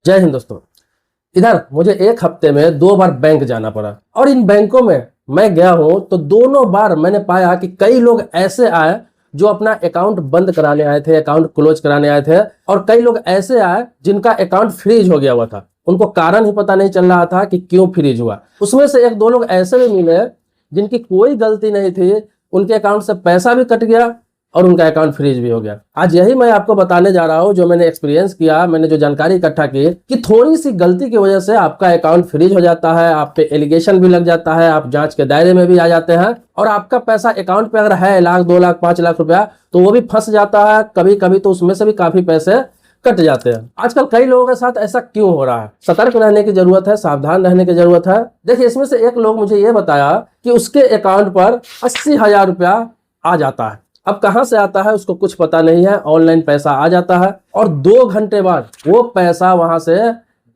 जय हिंद दोस्तों। इधर मुझे एक हफ्ते में 2 बार बैंक जाना पड़ा और इन बैंकों में मैं गया हूं तो दोनों बार मैंने पाया कि कई लोग ऐसे आए जो अपना अकाउंट बंद कराने आए थे, अकाउंट क्लोज कराने आए थे, और कई लोग ऐसे आए जिनका अकाउंट फ्रीज हो गया हुआ था। उनको कारण ही पता नहीं चल रहा था कि क्यों फ्रीज हुआ। उसमें से 1-2 लोग ऐसे भी मिले जिनकी कोई गलती नहीं थी, उनके अकाउंट से पैसा भी कट गया और उनका अकाउंट फ्रीज भी हो गया। आज यही मैं आपको बताने जा रहा हूं, जो मैंने एक्सपीरियंस किया, मैंने जो जानकारी इकट्ठा की कि थोड़ी सी गलती की वजह से आपका अकाउंट फ्रीज हो जाता है, आप पे एलिगेशन भी लग जाता है, आप जांच के दायरे में भी आ जाते हैं और आपका पैसा अकाउंट पे अगर है 1 लाख 2 लाख 5 लाख रुपया तो वो भी फंस जाता है। कभी कभी तो उसमें से भी काफी पैसे कट जाते हैं। आजकल कई लोगों के साथ ऐसा क्यों हो रहा है? सतर्क रहने की जरूरत है, सावधान रहने की जरूरत है। देखिए, इसमें से एक लोग मुझे ये बताया कि उसके अकाउंट पर 80,000 रुपया आ जाता है। अब कहां से आता है उसको कुछ पता नहीं है, ऑनलाइन पैसा आ जाता है और 2 घंटे बाद वो पैसा वहां से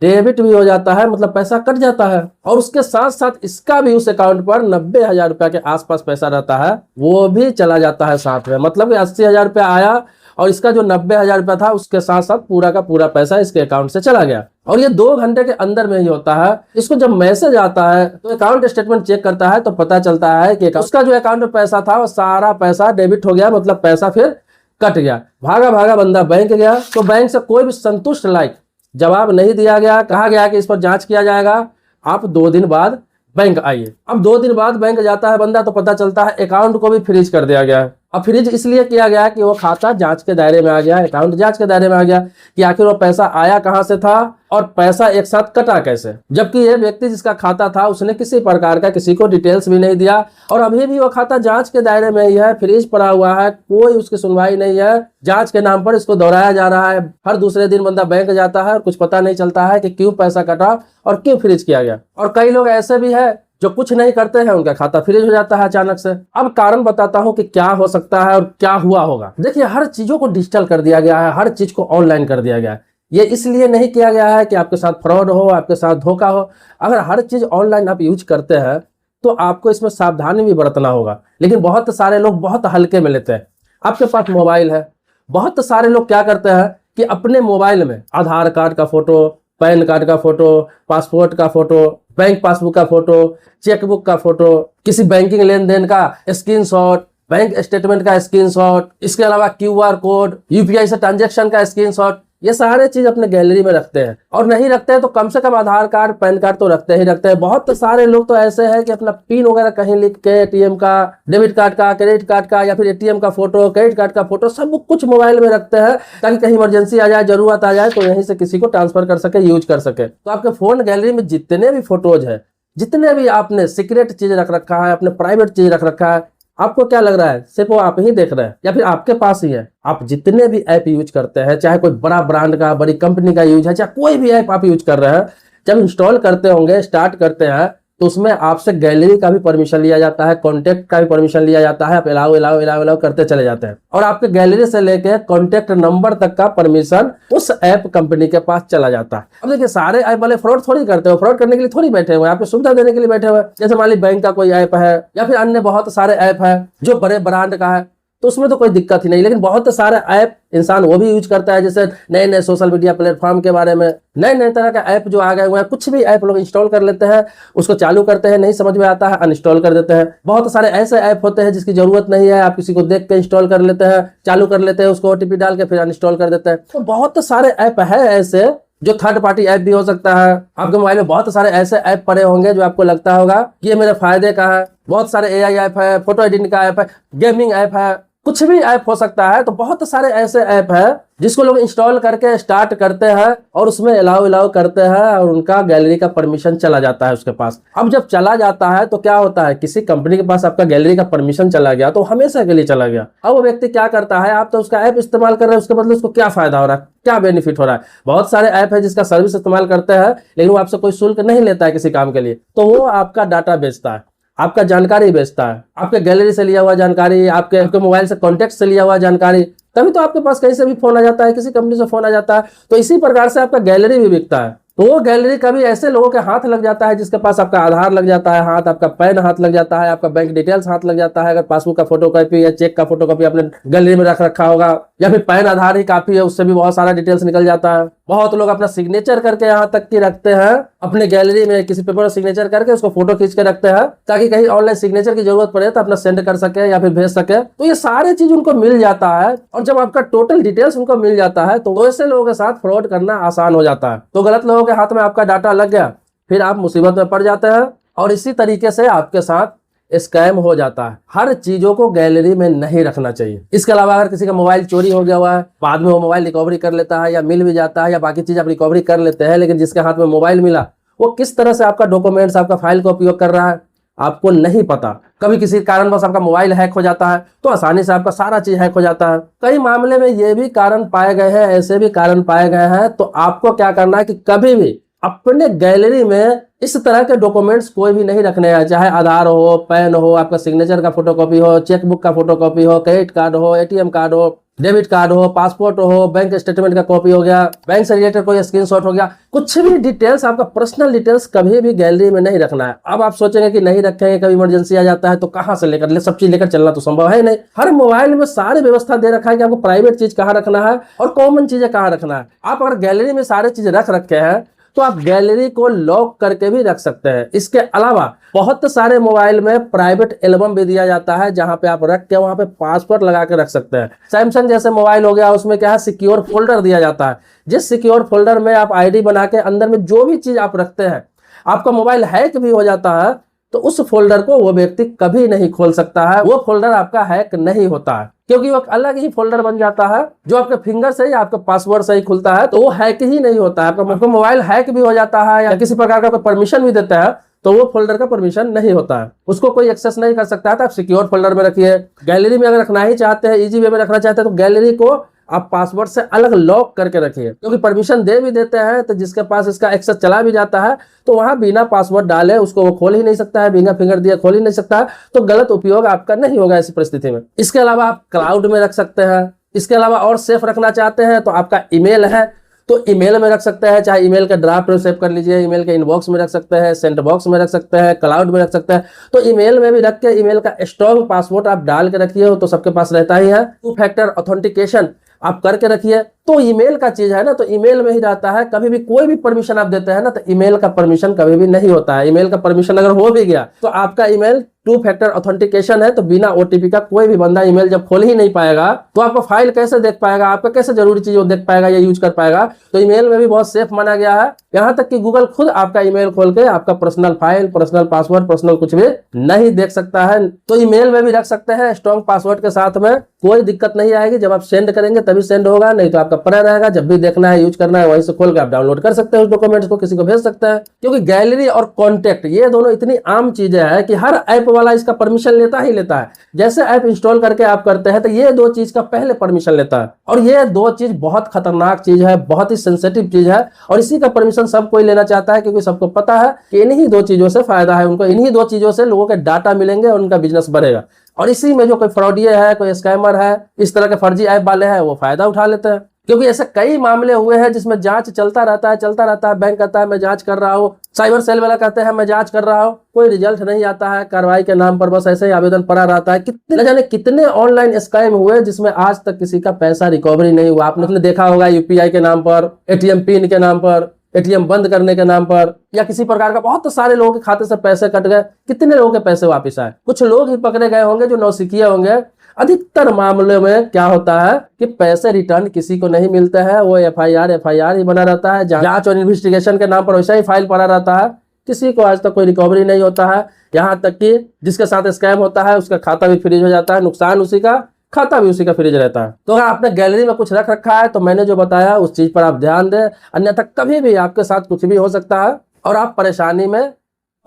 डेबिट भी हो जाता है, मतलब पैसा कट जाता है। और उसके साथ साथ इसका भी उस अकाउंट पर 90,000 रुपया के आसपास पैसा रहता है, वो भी चला जाता है साथ में। मतलब 80,000 रुपया आया और इसका जो 90,000 रुपया था उसके साथ साथ पूरा का पूरा पैसा इसके अकाउंट से चला गया। और ये 2 घंटे के अंदर में ही होता है। इसको जब मैसेज आता है तो अकाउंट स्टेटमेंट चेक करता है तो पता चलता है कि उसका जो अकाउंट में पैसा था वो सारा पैसा डेबिट हो गया, मतलब पैसा फिर कट गया। भागा भागा बंदा बैंक गया तो बैंक से कोई भी संतुष्ट लायक जवाब नहीं दिया गया। कहा गया कि इस पर जांच किया जाएगा, आप 2 दिन बाद बैंक आइए। अब 2 दिन बाद बैंक जाता है बंदा तो पता चलता है अकाउंट को भी फ्रीज कर दिया गया है। अब फ्रीज इसलिए किया गया कि वो खाता जांच के दायरे में आ गया, अकाउंट जांच के दायरे में आ गया कि आखिर वो पैसा आया कहां से था और पैसा एक साथ कटा कैसे। जबकि ये व्यक्ति जिसका खाता था उसने किसी प्रकार का किसी को डिटेल्स भी नहीं दिया और अभी भी वो खाता जांच के दायरे में ही है, फ्रीज पड़ा हुआ है, कोई उसकी सुनवाई नहीं है। जांच के नाम पर इसको दोहराया जा रहा है। हर दूसरे दिन बंदा बैंक जाता है और कुछ पता नहीं चलता है कि क्यों पैसा कटा और क्यों फ्रीज किया गया। और कई लोग ऐसे भी है जो कुछ नहीं करते हैं, उनका खाता फ्रीज हो जाता है अचानक से। अब कारण बताता हूं कि क्या हो सकता है और क्या हुआ होगा। देखिए, हर चीजों को डिजिटल कर दिया गया है, हर चीज को ऑनलाइन कर दिया गया है। ये इसलिए नहीं किया गया है कि आपके साथ फ्रॉड हो, आपके साथ धोखा हो। अगर हर चीज ऑनलाइन आप यूज करते हैं तो आपको इसमें सावधानी भी बरतना होगा। लेकिन बहुत सारे लोग बहुत हल्के में लेते हैं। आपके पास मोबाइल है, बहुत सारे लोग क्या करते हैं कि अपने मोबाइल में आधार कार्ड का फोटो, पैन कार्ड का फोटो, पासपोर्ट का फोटो, बैंक पासबुक का फोटो, चेकबुक का फोटो, किसी बैंकिंग लेन देन का स्क्रीनशॉट, बैंक स्टेटमेंट का स्क्रीनशॉट, इसके अलावा QR कोड, UPI से ट्रांजैक्शन का स्क्रीनशॉट, ये सारे चीज अपने गैलरी में रखते हैं। और नहीं रखते हैं तो कम से कम आधार कार्ड, पैन कार्ड तो रखते ही रखते हैं। बहुत सारे लोग तो ऐसे हैं कि अपना पिन वगैरह कहीं लिख के ATM का, डेबिट कार्ड का, क्रेडिट कार्ड का या फिर ATM का फोटो, क्रेडिट कार्ड का फोटो, सब कुछ मोबाइल में रखते हैं ताकि कहीं इमरजेंसी आ जाए, जरूरत आ जाए तो यहीं से किसी को ट्रांसफर कर सके, यूज कर सके। तो आपके फोन गैलरी में जितने भी फोटोज है, जितने भी आपने सीक्रेट चीज रख रखा है, अपने प्राइवेट चीज रख रखा है, आपको क्या लग रहा है सिर्फ वो आप ही देख रहे हैं या फिर आपके पास ही है? आप जितने भी ऐप यूज करते हैं, चाहे कोई बड़ा ब्रांड का, बड़ी कंपनी का यूज है, चाहे कोई भी ऐप आप यूज कर रहे हैं, जब इंस्टॉल करते होंगे, स्टार्ट करते हैं तो उसमें आपसे गैलरी का भी परमिशन लिया जाता है, कॉन्टेक्ट का भी परमिशन लिया जाता है। आप अलाउ अलाउ अलाउ अलाउ करते चले जाते हैं और आपके गैलरी से लेके कॉन्टेक्ट नंबर तक का परमिशन उस ऐप कंपनी के पास चला जाता है। अब देखिए, सारे ऐप वाले फ्रॉड थोड़ी करते हो, फ्रॉड करने के लिए थोड़ी बैठे हुए हैं, आपको सुविधा देने के लिए बैठे हुए हैं। जैसे मान ली बैंक का कोई ऐप है या फिर अन्य बहुत सारे ऐप है जो बड़े ब्रांड का है तो उसमें तो कोई दिक्कत ही नहीं। लेकिन बहुत सारे ऐप इंसान वो भी यूज करता है, जैसे नए नए सोशल मीडिया प्लेटफॉर्म के बारे में नए नए तरह का ऐप जो आ गए हुए हैं, कुछ भी ऐप लोग इंस्टॉल कर लेते हैं, उसको चालू करते हैं, नहीं समझ में आता है अनइंस्टॉल कर देते हैं। बहुत सारे ऐसे ऐप होते हैं जिसकी जरूरत नहीं है, आप किसी को देख के इंस्टॉल कर लेते हैं, चालू कर लेते हैं, उसको OTP डाल के फिर अनइंस्टॉल कर देते हैं। तो बहुत सारे ऐप है ऐसे जो थर्ड पार्टी ऐप भी हो सकता है। आपके मोबाइल में बहुत सारे ऐसे ऐप पड़े होंगे जो आपको लगता होगा कि ये मेरे फायदे का है। बहुत सारे AI ऐप है, फोटो एडिटिंग का ऐप है, गेमिंग ऐप है, कुछ भी ऐप हो सकता है। तो बहुत सारे ऐसे ऐप है जिसको लोग इंस्टॉल करके स्टार्ट करते हैं और उसमें अलाउ अलाउ करते हैं और उनका गैलरी का परमिशन चला जाता है उसके पास। अब जब चला जाता है तो क्या होता है, किसी कंपनी के पास आपका गैलरी का परमिशन चला गया तो हमेशा के लिए चला गया। अब वो व्यक्ति क्या करता है, आप तो उसका ऐप इस्तेमाल कर रहे हैं, उसके बदले उसको क्या फायदा हो रहा है, क्या बेनिफिट हो रहा है? बहुत सारे ऐप है जिसका सर्विस इस्तेमाल करते हैं लेकिन वो आपसे कोई शुल्क नहीं लेता है किसी काम के लिए, तो वो आपका डाटा बेचता है, आपका जानकारी बेचता है, आपके गैलरी से लिया हुआ जानकारी, आपके मोबाइल से कॉन्टेक्ट से लिया हुआ जानकारी। तभी तो आपके पास कहीं से भी फोन आ जाता है, किसी कंपनी से फोन आ जाता है। तो इसी प्रकार से आपका गैलरी भी बिकता है। तो वो गैलरी कभी ऐसे लोगों के हाथ लग जाता है जिसके पास आपका आधार लग जाता है हाथ, आपका पैन हाथ लग जाता है, आपका बैंक डिटेल्स हाथ लग जाता है। अगर पासबुक का फोटो कॉपी या चेक का फोटो कॉपी आपने गैलरी में रख रखा होगा, या फिर पैन आधार ही काफी है, उससे भी बहुत सारा डिटेल्स निकल जाता है। बहुत लोग अपना सिग्नेचर करके यहाँ तक की रखते हैं अपने गैलरी में, किसी पेपर पर सिग्नेचर करके उसको फोटो खींच के रखते हैं ताकि कहीं ऑनलाइन सिग्नेचर की जरूरत पड़े तो अपना सेंड कर सके या फिर भेज सके। तो ये सारे चीज उनको मिल जाता है, और जब आपका टोटल डिटेल्स उनको मिल जाता है तो वैसे लोगों के साथ फ्रॉड करना आसान हो जाता है। तो गलत लोगों के हाथ में आपका डाटा लग गया, फिर आप मुसीबत में पड़ जाते हैं, और इसी तरीके से आपके साथ स्कैम हो जाता है। हर चीजों को गैलरी में नहीं रखना चाहिए। इसके अलावा अगर किसी का मोबाइल चोरी हो गया हुआ है, बाद में वो मोबाइल रिकवरी कर लेता है या मिल भी जाता है या बाकी चीज आप रिकवरी कर लेते हैं, लेकिन जिसके हाथ में मोबाइल मिला वो किस तरह से आपका डॉक्यूमेंट्स, आपका फाइल का उपयोग कर रहा है आपको नहीं पता। कभी किसी कारणवश आपका मोबाइल हैक हो जाता है तो आसानी से आपका सारा चीज हैक हो जाता है। कई मामले में ये भी कारण पाए गए हैं, ऐसे भी कारण पाए गए हैं। तो आपको क्या करना है कि कभी भी अपने गैलरी में इस तरह के डॉक्यूमेंट्स कोई भी नहीं रखने हैं, चाहे आधार हो, पैन हो, आपका सिग्नेचर का फोटोकॉपी हो, चेकबुक का फोटोकॉपी हो, क्रेडिट कार्ड हो, एटीएम कार्ड हो, डेबिट कार्ड हो, पासपोर्ट हो, बैंक स्टेटमेंट का कॉपी हो गया, बैंक से रिलेटेड कोई स्क्रीनशॉट हो गया, कुछ भी डिटेल्स, आपका पर्सनल डिटेल्स कभी भी गैलरी में नहीं रखना है। अब आप सोचेंगे कि नहीं रखेंगे, कभी इमरजेंसी आ जाता है तो कहां से लेकर सब चीज लेकर चलना तो संभव है नहीं। हर मोबाइल में सारी व्यवस्था दे रखा है कि आपको प्राइवेट चीज कहाँ रखना है और कॉमन चीजें कहाँ रखना है। आप अगर गैलरी में सारी चीज रख रखे हैं तो आप गैलरी को लॉक करके भी रख सकते हैं। इसके अलावा बहुत सारे मोबाइल में प्राइवेट एल्बम भी दिया जाता है जहां पे आप रख के वहां पे पासवर्ड लगा के रख सकते हैं। सैमसंग जैसे मोबाइल हो गया, उसमें क्या है, सिक्योर फोल्डर दिया जाता है। जिस सिक्योर फोल्डर में आप आईडी बना के अंदर में जो भी चीज आप रखते हैं, आपका मोबाइल हैक भी हो जाता है तो उस फोल्डर को वो व्यक्ति कभी नहीं खोल सकता है। वो फोल्डर आपका हैक नहीं होता है क्योंकि वो अलग ही फोल्डर बन जाता है जो आपके फिंगर से ही, आपके पासवर्ड से ही खुलता है, तो वो हैक ही नहीं होता है। आपका मोबाइल हैक भी हो जाता है या किसी प्रकार का परमिशन भी देता है तो वो फोल्डर का परमिशन नहीं होता है, उसको कोई एक्सेस नहीं कर सकता है। तो आप सिक्योर फोल्डर में रखिए। गैलरी में अगर रखना ही चाहते हैं, इजी वे में रखना चाहते हैं, तो गैलरी को आप पासवर्ड से अलग लॉक करके रखिए, क्योंकि परमिशन दे भी देते हैं तो जिसके पास इसका एक्सेस चला भी जाता है तो वहां बिना पासवर्ड डाले उसको वो खोल ही नहीं सकता है, बिना फिंगर दिए खोल ही नहीं सकता है। तो गलत उपयोग आपका नहीं होगा ऐसी परिस्थिति में। इसके अलावा आप क्लाउड में रख सकते हैं। इसके अलावा और सेफ रखना चाहते हैं तो आपका ईमेल है तो ईमेल में रख सकते हैं, चाहे ईमेल का ड्राफ्ट सेव कर लीजिए, ईमेल के इनबॉक्स में रख सकते हैं, सेंड बॉक्स में रख सकते हैं, क्लाउड में रख सकते हैं। तो ईमेल में भी रख के ईमेल का स्ट्रॉन्ग पासवर्ड आप डाल के रखिए, तो सबके पास रहता ही है। 2 फैक्टर ऑथेंटिकेशन आप करके रखिए। तो ईमेल का चीज है ना, तो ईमेल में ही रहता है। कभी भी कोई भी परमिशन आप देते हैं ना तो ईमेल का परमिशन कभी भी नहीं होता है। ईमेल का परमिशन अगर हो भी गया तो आपका ईमेल 2 फैक्टर ऑथेंटिकेशन है, तो बिना ओटीपी का कोई भी बंदा ईमेल जब खोल ही नहीं पाएगा तो आपका फाइल कैसे देख पाएगा, आपका कैसे जरूरी चीज वो देख पाएगा या यूज कर पाएगा। तो ईमेल में भी बहुत सेफ माना गया है। यहाँ तक कि गूगल खुद आपका ईमेल खोल के आपका personal file, personal password, personal कुछ भी नहीं देख सकता है। तो ईमेल में भी रख सकते हैं स्ट्रॉन्ग पासवर्ड के साथ में, कोई दिक्कत नहीं आएगी। जब आप सेंड करेंगे तभी सेंड होगा, नहीं तो आपका पड़ा रहेगा। जब भी देखना है, यूज करना है, वहीं से खोल के आप डाउनलोड कर सकते हैं उस डॉक्यूमेंट्स को, किसी को भेज सकते हैं। क्योंकि गैलरी और कॉन्टेक्ट ये दोनों इतनी आम चीजें हैं कि हर ऐप वाला इसका परमिशन लेता ही लेता है। जैसे ऐप इंस्टॉल करके आप करते हैं तो ये 2 चीज का पहले परमिशन लेता है, और ये 2 चीज बहुत खतरनाक चीज है, बहुत ही सेंसिटिव चीज है, और इसी का परमिशन सब कोई लेना चाहता है क्योंकि सबको पता है कि इन्हीं 2 चीजों से फायदा है उनको। इन्हीं 2 चीजों से लोगों के डाटा मिलेंगे और उनका बिजनेस बढ़ेगा। और इसी में जो कोई फ्रॉडिये है, कोई स्कैमर है, इस तरह के फर्जी ऐप वाले हैं, वो फायदा उठा लेते हैं। क्योंकि ऐसे कई मामले हुए हैं जिसमें जांच चलता रहता है। बैंक कहता है मैं जांच कर रहा हूँ, साइबर सेल वाला कहते हैं मैं जांच कर रहा हूँ, कोई रिजल्ट नहीं आता है, कार्रवाई के नाम पर बस ऐसे ही आवेदन पड़ा रहता है। कितने जाने कितने ऑनलाइन स्कैम हुए जिसमें आज तक किसी का पैसा रिकवरी नहीं हुआ। आपने देखा होगा यूपीआई के नाम पर, एटीएम पिन के नाम पर, एटीएम बंद करने के नाम पर, या किसी प्रकार का बहुत सारे लोगों के खाते से पैसे कट गए। कितने लोगों के पैसे वापस आए? कुछ लोग ही पकड़े गए होंगे जो नौसिखिए होंगे। अधिकतर मामलों में क्या होता है कि पैसे रिटर्न किसी को नहीं मिलते हैं, वो एफआईआर ही बना रहता है, जांच और इन्वेस्टिगेशन के नाम पर वैसा ही फाइल पड़ा रहता है। किसी को आज तक कोई रिकवरी नहीं होता है। यहाँ तक कि जिसके साथ स्कैम होता है उसका खाता भी फ्रीज हो जाता है, नुकसान उसी का, खाता भी उसी का फ्रीज रहता है। तो अगर आपने गैलरी में कुछ रख रखा है तो मैंने जो बताया उस चीज पर आप ध्यान दें, अन्यथा कभी भी आपके साथ कुछ भी हो सकता है और आप परेशानी में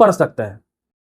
पड़ सकते हैं।